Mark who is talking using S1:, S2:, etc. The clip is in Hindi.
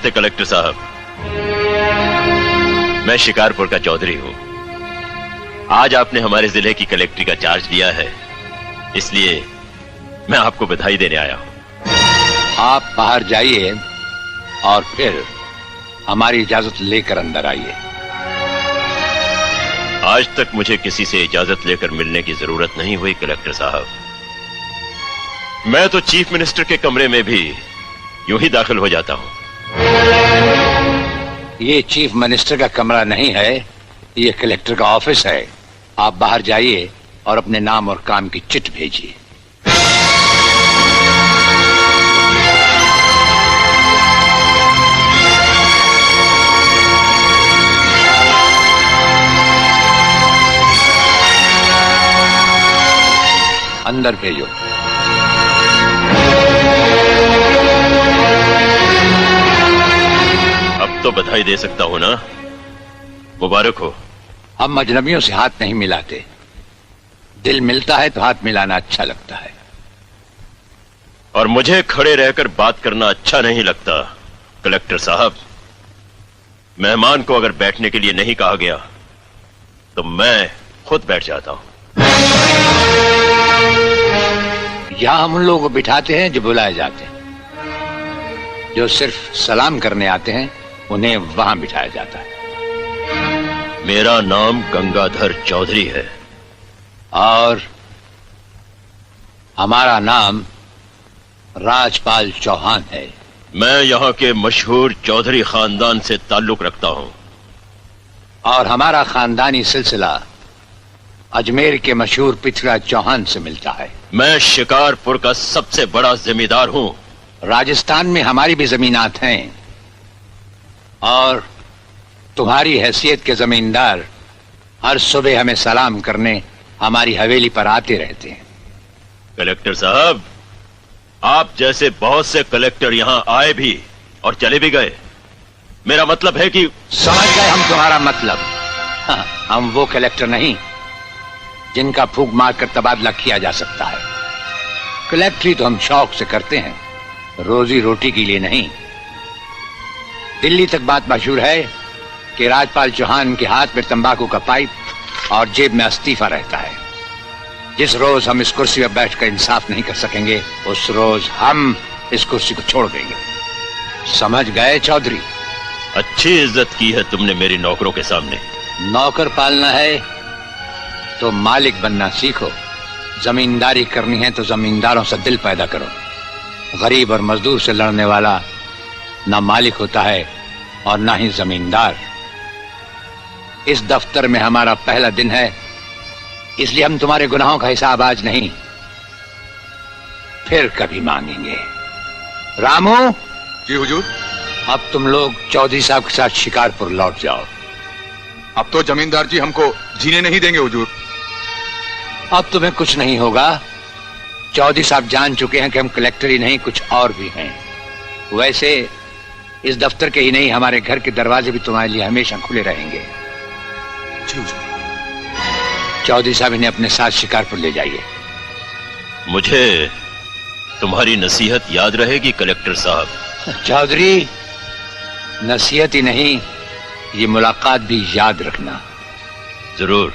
S1: नमस्ते कलेक्टर साहब। मैं शिकारपुर का चौधरी हूं। आज आपने हमारे जिले की कलेक्ट्री का चार्ज लिया है, इसलिए मैं आपको बधाई देने आया हूं।
S2: आप बाहर जाइए और फिर हमारी इजाजत लेकर अंदर आइए।
S1: आज तक मुझे किसी से इजाजत लेकर मिलने की जरूरत नहीं हुई कलेक्टर साहब। मैं तो चीफ मिनिस्टर के कमरे में भी यूं ही दाखिल हो जाता हूं।
S2: ये चीफ मिनिस्टर का कमरा नहीं है, ये कलेक्टर का ऑफिस है। आप बाहर जाइए और अपने नाम और काम की चिट भेजिए। अंदर भेजो।
S1: अब तो बधाई दे सकता हूं ना? मुबारक हो।
S2: हम अजनबियों से हाथ नहीं मिलाते। दिल मिलता है तो हाथ मिलाना अच्छा लगता है।
S1: और मुझे खड़े रहकर बात करना अच्छा नहीं लगता कलेक्टर साहब। मेहमान को अगर बैठने के लिए नहीं कहा गया तो मैं खुद बैठ जाता हूं।
S2: यहां हम उन लोगों को बिठाते हैं जो बुलाए जाते हैं। जो सिर्फ सलाम करने आते हैं उन्हें वहां बिठाया जाता है।
S1: मेरा नाम गंगाधर चौधरी है
S2: और हमारा नाम राजपाल चौहान है।
S1: मैं यहाँ के मशहूर चौधरी खानदान से ताल्लुक रखता हूँ
S2: और हमारा खानदानी सिलसिला अजमेर के मशहूर पृथ्वीराज चौहान से मिलता है।
S1: मैं शिकारपुर का सबसे बड़ा जमींदार हूँ।
S2: राजस्थान में हमारी भी जमीनात हैं और तुम्हारी हैसियत के जमींदार हर सुबह हमें सलाम करने हमारी हवेली पर आते रहते हैं।
S1: कलेक्टर साहब, आप जैसे बहुत से कलेक्टर यहाँ आए भी और चले भी गए। मेरा मतलब है कि
S2: समझ गए हम तुम्हारा मतलब। हाँ, हम वो कलेक्टर नहीं जिनका फूंक मारकर तबादला किया जा सकता है। कलेक्टरी तो हम शौक से करते हैं, रोजी रोटी के लिए नहीं। दिल्ली तक बात मशहूर है कि राजपाल चौहान के हाथ में तंबाकू का पाइप और जेब में इस्तीफा रहता है। जिस रोज हम इस कुर्सी पर बैठकर इंसाफ नहीं कर सकेंगे उस रोज हम इस कुर्सी को छोड़ देंगे। समझ गए चौधरी?
S1: अच्छी इज्जत की है तुमने मेरी नौकरों के सामने।
S2: नौकर पालना है तो मालिक बनना सीखो। जमींदारी करनी है तो जमींदारों से दिल पैदा करो। गरीब और मजदूर से लड़ने वाला ना मालिक होता है और ना ही जमींदार। इस दफ्तर में हमारा पहला दिन है, इसलिए हम तुम्हारे गुनाहों का हिसाब आज नहीं फिर कभी मांगेंगे। रामू।
S3: जी हुजूर।
S2: अब तुम लोग चौधरी साहब के साथ शिकारपुर लौट जाओ।
S3: अब तो जमींदार जी हमको जीने नहीं देंगे हुजूर।
S2: अब तुम्हें कुछ नहीं होगा। चौधरी साहब जान चुके हैं कि हम कलेक्टर ही नहीं कुछ और भी हैं। वैसे इस दफ्तर के ही नहीं हमारे घर के दरवाजे भी तुम्हारे लिए हमेशा खुले रहेंगे। चौधरी साहब इन्हें अपने साथ शिकारपुर ले जाइए।
S1: मुझे तुम्हारी नसीहत याद रहेगी कलेक्टर साहब।
S2: चौधरी, नसीहत ही नहीं ये मुलाकात भी याद रखना।
S1: जरूर।